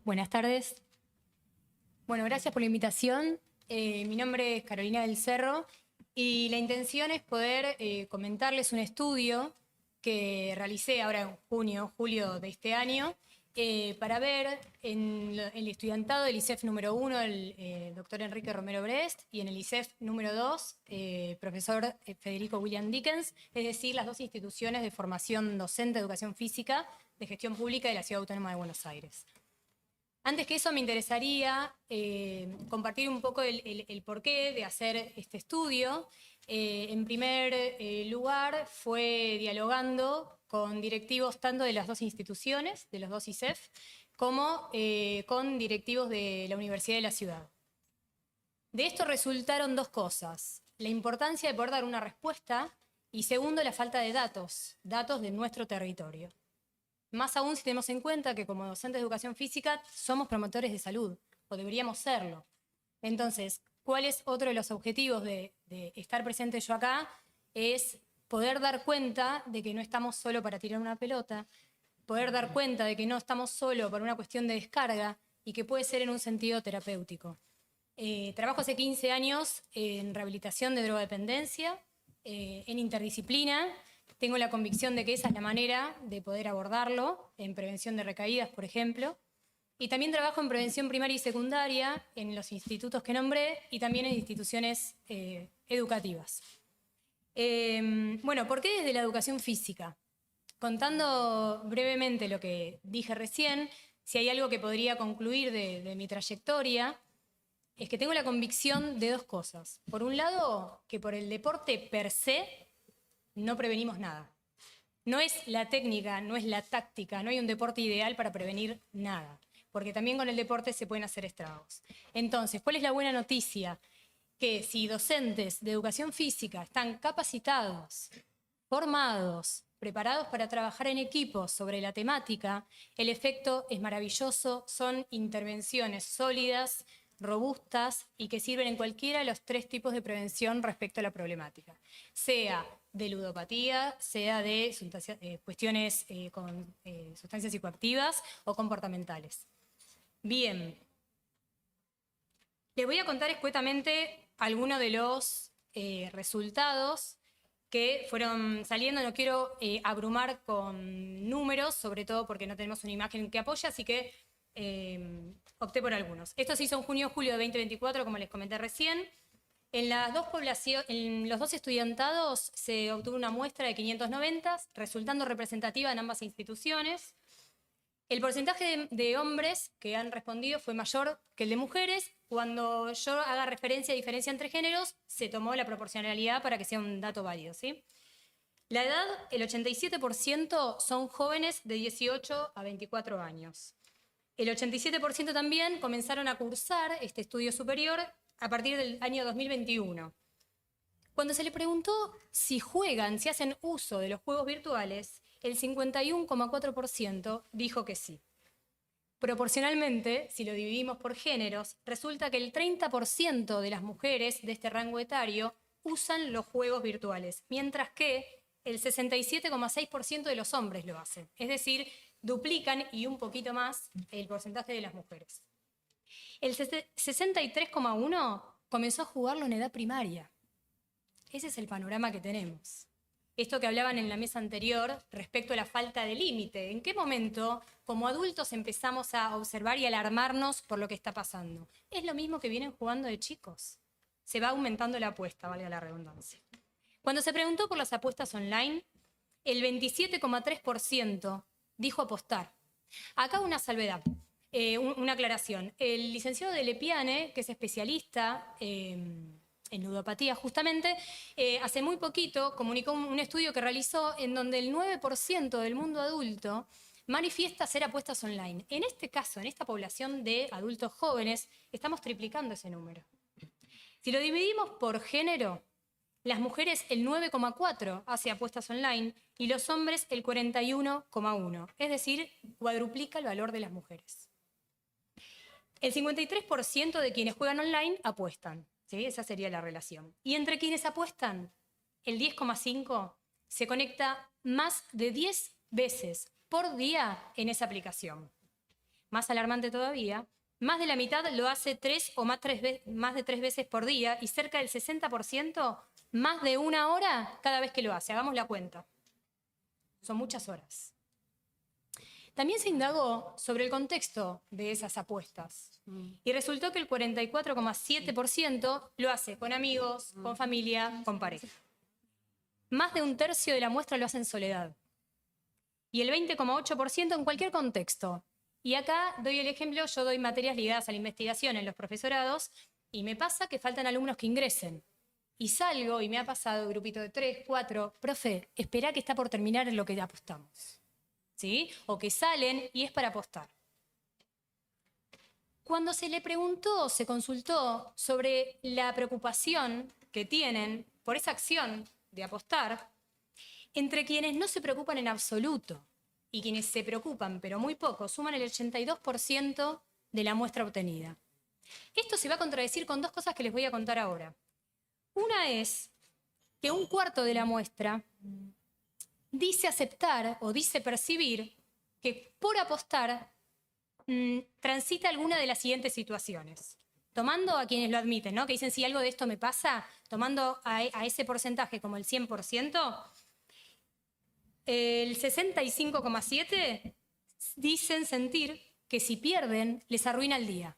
Buenas tardes. Bueno, gracias por la invitación. Mi nombre es Carolina del Cerro y la intención es poder comentarles un estudio que realicé ahora en julio de este año, para ver en el estudiantado del ISEF número 1, el doctor Enrique Romero Brest, y en el ISEF número 2, profesor Federico William Dickens, es decir, las dos instituciones de formación docente de educación física de gestión pública de la Ciudad Autónoma de Buenos Aires. Antes que eso, me interesaría compartir un poco el porqué de hacer este estudio. En primer lugar, fue dialogando con directivos tanto de las dos instituciones, de los dos ISEF, como con directivos de la Universidad de la Ciudad. De esto resultaron dos cosas: la importancia de poder dar una respuesta y, segundo, la falta de datos de nuestro territorio. Más aún si tenemos en cuenta que como docentes de educación física somos promotores de salud, o deberíamos serlo. Entonces, ¿cuál es otro de los objetivos de estar presente yo acá? Es poder dar cuenta de que no estamos solo para tirar una pelota, poder dar cuenta de que no estamos solo por una cuestión de descarga y que puede ser en un sentido terapéutico. Trabajo hace 15 años en rehabilitación de drogodependencia, en interdisciplina. Tengo la convicción de que esa es la manera de poder abordarlo, en prevención de recaídas, por ejemplo. Y también trabajo en prevención primaria y secundaria, en los institutos que nombré, y también en instituciones educativas. Bueno, ¿por qué desde la educación física? Contando brevemente lo que dije recién, si hay algo que podría concluir de mi trayectoria, es que tengo la convicción de dos cosas. Por un lado, que por el deporte per se no prevenimos nada. No es la técnica, no es la táctica, no hay un deporte ideal para prevenir nada, porque también con el deporte se pueden hacer estragos. Entonces, ¿cuál es la buena noticia? Que si docentes de educación física están capacitados, formados, preparados para trabajar en equipo sobre la temática, el efecto es maravilloso, son intervenciones sólidas, robustas y que sirven en cualquiera de los tres tipos de prevención respecto a la problemática, sea de ludopatía, sea de cuestiones con sustancias psicoactivas o comportamentales. Bien, les voy a contar escuetamente algunos de los resultados que fueron saliendo. No quiero abrumar con números, sobre todo porque no tenemos una imagen que apoye, así que opté por algunos. Esto se hizo en junio-julio de 2024, como les comenté recién. En los dos estudiantados se obtuvo una muestra de 590, resultando representativa en ambas instituciones. El porcentaje de hombres que han respondido fue mayor que el de mujeres. Cuando yo haga referencia a diferencia entre géneros, se tomó la proporcionalidad para que sea un dato válido, ¿sí? La edad, el 87% son jóvenes de 18 a 24 años. El 87% también comenzaron a cursar este estudio superior a partir del año 2021. Cuando se le preguntó si juegan, si hacen uso de los juegos virtuales, el 51,4% dijo que sí. Proporcionalmente, si lo dividimos por géneros, resulta que el 30% de las mujeres de este rango etario usan los juegos virtuales, mientras que el 67,6% de los hombres lo hacen. Es decir, duplican y un poquito más el porcentaje de las mujeres. El 63,1% comenzó a jugarlo en edad primaria. Ese es el panorama que tenemos. Esto que hablaban en la mesa anterior respecto a la falta de límite. ¿En qué momento, como adultos, empezamos a observar y alarmarnos por lo que está pasando? Es lo mismo que vienen jugando de chicos. Se va aumentando la apuesta, valga la redundancia. Cuando se preguntó por las apuestas online, el 27,3% dijo apostar. Acá una salvedad, una aclaración. El licenciado de Lepiane, que es especialista en ludopatía justamente, hace muy poquito comunicó un estudio que realizó en donde el 9% del mundo adulto manifiesta hacer apuestas online. En este caso, en esta población de adultos jóvenes, estamos triplicando ese número. Si lo dividimos por género, las mujeres el 9,4% hace apuestas online y los hombres el 41,1%. Es decir, cuadruplica el valor de las mujeres. El 53% de quienes juegan online apuestan. ¿Sí? Esa sería la relación. Y entre quienes apuestan, el 10,5% se conecta más de 10 veces por día en esa aplicación. más alarmante todavía, más de la mitad lo hace más de 3 veces por día y cerca del 60% más de 1 hora cada vez que lo hace. Hagamos la cuenta. Son muchas horas. También se indagó sobre el contexto de esas apuestas y resultó que el 44,7% lo hace con amigos, con familia, con pareja. Más de 1/3 de la muestra lo hace en soledad y el 20,8% en cualquier contexto. Y acá doy el ejemplo, yo doy materias ligadas a la investigación en los profesorados y me pasa que faltan alumnos que ingresen. Y salgo y me ha pasado grupito de 3, 4, profe, espera que está por terminar en lo que apostamos. ¿Sí? O que salen y es para apostar. Cuando se le preguntó, se consultó sobre la preocupación que tienen por esa acción de apostar, entre quienes no se preocupan en absoluto y quienes se preocupan, pero muy poco, suman el 82% de la muestra obtenida. Esto se va a contradecir con 2 cosas que les voy a contar ahora. Una es que 1/4 de la muestra dice aceptar o dice percibir que por apostar transita alguna de las siguientes situaciones. Tomando a quienes lo admiten, ¿no? Que dicen si algo de esto me pasa, tomando a ese porcentaje como el 100%, el 65,7% dicen sentir que si pierden les arruina el día.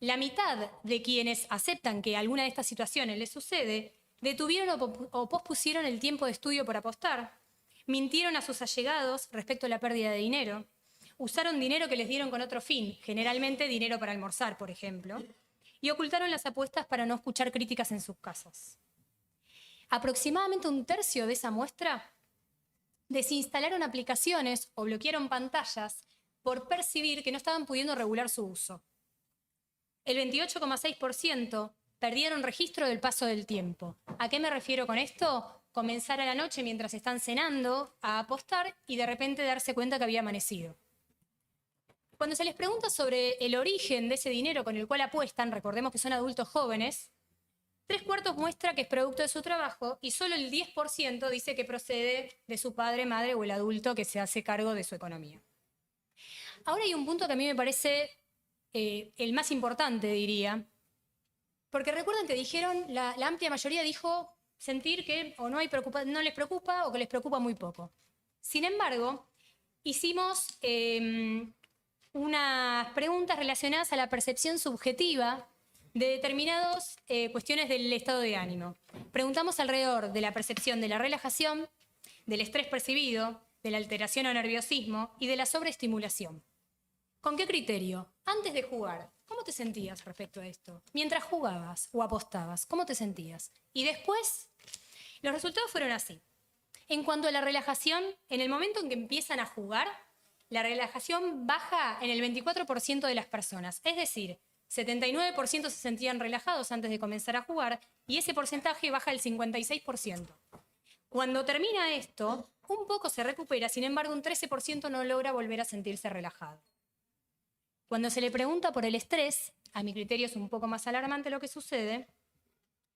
La mitad de quienes aceptan que alguna de estas situaciones les sucede detuvieron o pospusieron el tiempo de estudio por apostar, mintieron a sus allegados respecto a la pérdida de dinero, usaron dinero que les dieron con otro fin, generalmente dinero para almorzar, por ejemplo, y ocultaron las apuestas para no escuchar críticas en sus casas. Aproximadamente 1/3 de esa muestra desinstalaron aplicaciones o bloquearon pantallas por percibir que no estaban pudiendo regular su uso. El 28,6% perdieron registro del paso del tiempo. ¿A qué me refiero con esto? Comenzar a la noche mientras están cenando a apostar y de repente darse cuenta que había amanecido. Cuando se les pregunta sobre el origen de ese dinero con el cual apuestan, recordemos que son adultos jóvenes, 3/4 muestra que es producto de su trabajo y solo el 10% dice que procede de su padre, madre o el adulto que se hace cargo de su economía. Ahora hay un punto que a mí me parece el más importante, diría, porque recuerdan que dijeron, la amplia mayoría dijo sentir que o no les preocupa o que les preocupa muy poco. Sin embargo, hicimos unas preguntas relacionadas a la percepción subjetiva de determinadas cuestiones del estado de ánimo. Preguntamos alrededor de la percepción de la relajación, del estrés percibido, de la alteración o nerviosismo y de la sobreestimulación. ¿Con qué criterio? Antes de jugar, ¿cómo te sentías respecto a esto? Mientras jugabas o apostabas, ¿cómo te sentías? Y después, los resultados fueron así. En cuanto a la relajación, en el momento en que empiezan a jugar, la relajación baja en el 24% de las personas. Es decir, 79% se sentían relajados antes de comenzar a jugar y ese porcentaje baja al 56%. Cuando termina esto, un poco se recupera, sin embargo, un 13% no logra volver a sentirse relajado. Cuando se le pregunta por el estrés, a mi criterio es un poco más alarmante lo que sucede,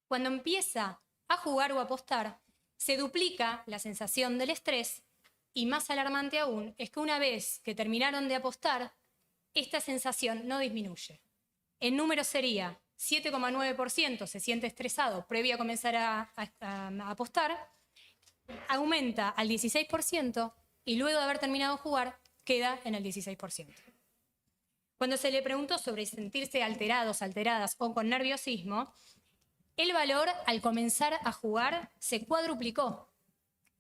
cuando empieza a jugar o a apostar, se duplica la sensación del estrés y más alarmante aún es que una vez que terminaron de apostar, esta sensación no disminuye. En número sería 7,9% se siente estresado previo a comenzar a apostar, aumenta al 16% y luego de haber terminado de jugar queda en el 16%. Cuando se le preguntó sobre sentirse alterados, alteradas o con nerviosismo, el valor al comenzar a jugar se cuadruplicó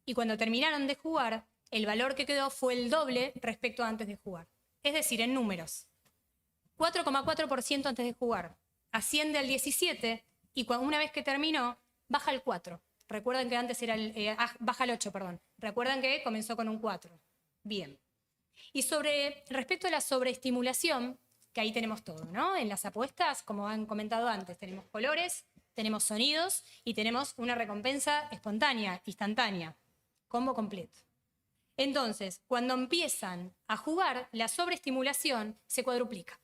y cuando terminaron de jugar, el valor que quedó fue el doble respecto a antes de jugar. Es decir, en números, 4,4% antes de jugar, asciende al 17% y una vez que terminó, baja al 4%. Recuerden que antes era baja al 8%, perdón. Recuerdan que comenzó con un 4%. Bien. Y respecto a la sobreestimulación, que ahí tenemos todo, ¿no? En las apuestas, como han comentado antes, tenemos colores, tenemos sonidos y tenemos una recompensa espontánea, instantánea, combo completo. Entonces, cuando empiezan a jugar, la sobreestimulación se cuadruplica.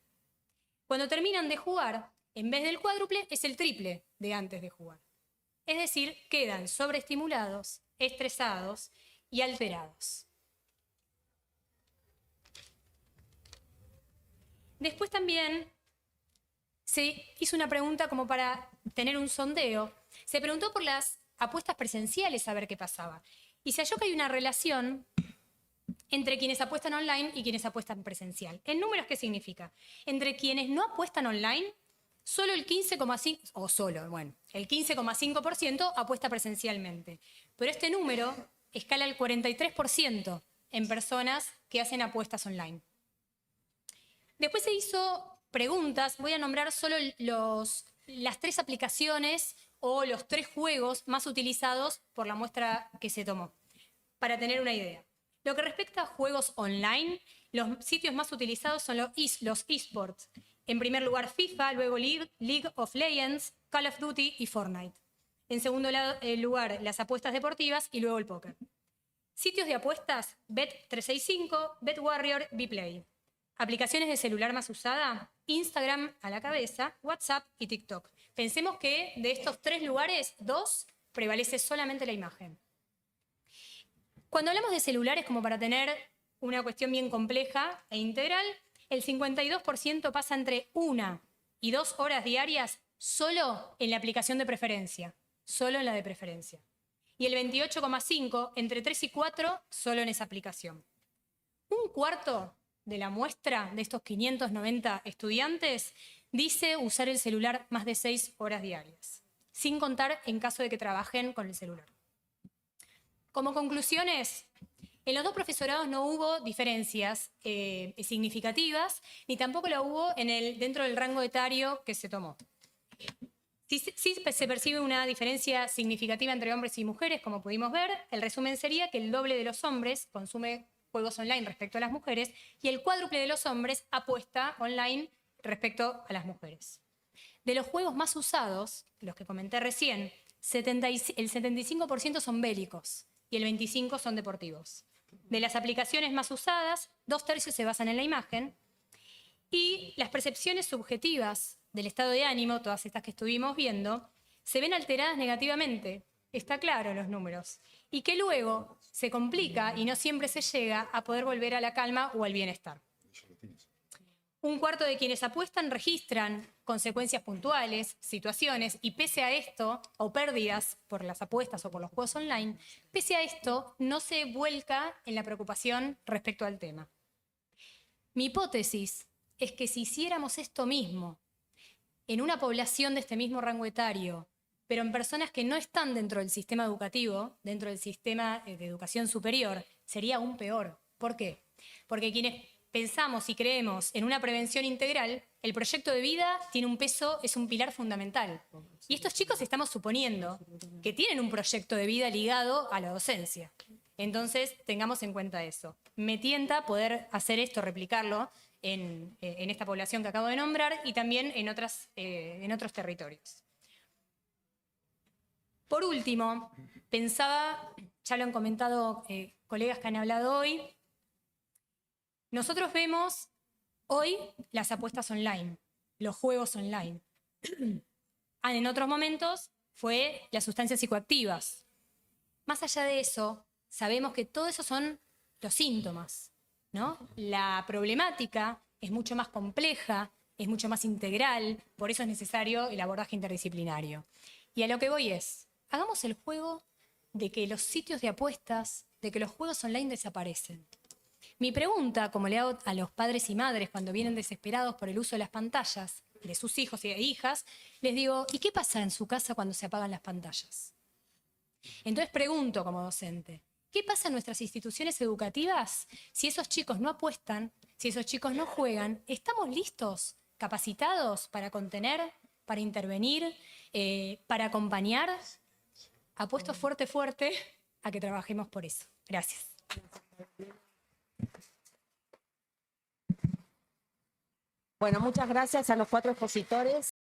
Cuando terminan de jugar, en vez del cuádruple, es el triple de antes de jugar. Es decir, quedan sobreestimulados, estresados y alterados. Después también se hizo una pregunta como para tener un sondeo. Se preguntó por las apuestas presenciales a ver qué pasaba. Y se halló que hay una relación entre quienes apuestan online y quienes apuestan presencial. ¿En números qué significa? Entre quienes no apuestan online, solo el 15,5%, o solo, bueno, el 15,5% apuesta presencialmente. Pero este número escala al 43% en personas que hacen apuestas online. Después se hizo preguntas, voy a nombrar solo las 3 aplicaciones o los 3 juegos más utilizados por la muestra que se tomó, para tener una idea. Lo que respecta a juegos online, los sitios más utilizados son los eSports. En primer lugar FIFA, luego League of Legends, Call of Duty y Fortnite. En segundo lugar, las apuestas deportivas y luego el póker. Sitios de apuestas, Bet365, BetWarrior, Bplay. Aplicaciones de celular más usada, Instagram a la cabeza, WhatsApp y TikTok. Pensemos que de estos 3 lugares, 2 prevalece solamente la imagen. Cuando hablamos de celulares, como para tener una cuestión bien compleja e integral, el 52% pasa entre 1 y 2 horas diarias solo en la aplicación de preferencia, solo en la de preferencia. Y el 28,5% entre 3 y 4 solo en esa aplicación. Un cuarto de la muestra de estos 590 estudiantes dice usar el celular más de 6 horas diarias, sin contar en caso de que trabajen con el celular. Como conclusiones, en los 2 profesorados no hubo diferencias significativas, ni tampoco la hubo dentro del rango etario que se tomó. Sí se percibe una diferencia significativa entre hombres y mujeres, como pudimos ver. El resumen sería que el doble de los hombres consume juegos online respecto a las mujeres y el cuádruple de los hombres apuesta online respecto a las mujeres. De los juegos más usados, los que comenté recién, el 75% son bélicos y el 25% son deportivos. De las aplicaciones más usadas, 2/3 se basan en la imagen y las percepciones subjetivas del estado de ánimo, todas estas que estuvimos viendo, se ven alteradas negativamente, está claro en los números, y que luego se complica y no siempre se llega a poder volver a la calma o al bienestar. Un cuarto de quienes apuestan registran consecuencias puntuales, situaciones, y pese a esto, o pérdidas por las apuestas o por los juegos online, pese a esto no se vuelca en la preocupación respecto al tema. Mi hipótesis es que si hiciéramos esto mismo en una población de este mismo rango etario, pero en personas que no están dentro del sistema educativo, dentro del sistema de educación superior, sería aún peor. ¿Por qué? Porque quienes pensamos y creemos en una prevención integral, el proyecto de vida tiene un peso, es un pilar fundamental. Y estos chicos estamos suponiendo que tienen un proyecto de vida ligado a la docencia. Entonces, tengamos en cuenta eso. Me tienta poder hacer esto, replicarlo en esta población que acabo de nombrar y también en otros territorios. Por último, pensaba, ya lo han comentado colegas que han hablado hoy, nosotros vemos hoy las apuestas online, los juegos online. En otros momentos fue las sustancias psicoactivas. Más allá de eso, sabemos que todo eso son los síntomas, ¿no? La problemática es mucho más compleja, es mucho más integral, por eso es necesario el abordaje interdisciplinario. Y a lo que voy es, hagamos el juego de que los sitios de apuestas, de que los juegos online desaparecen. Mi pregunta, como le hago a los padres y madres cuando vienen desesperados por el uso de las pantallas de sus hijos y hijas, les digo, ¿y qué pasa en su casa cuando se apagan las pantallas? Entonces pregunto como docente, ¿qué pasa en nuestras instituciones educativas si esos chicos no apuestan, si esos chicos no juegan? ¿Estamos listos, capacitados para contener, para intervenir, para acompañar? Apuesto fuerte, fuerte a que trabajemos por eso. Gracias. Bueno, muchas gracias a los 4 expositores.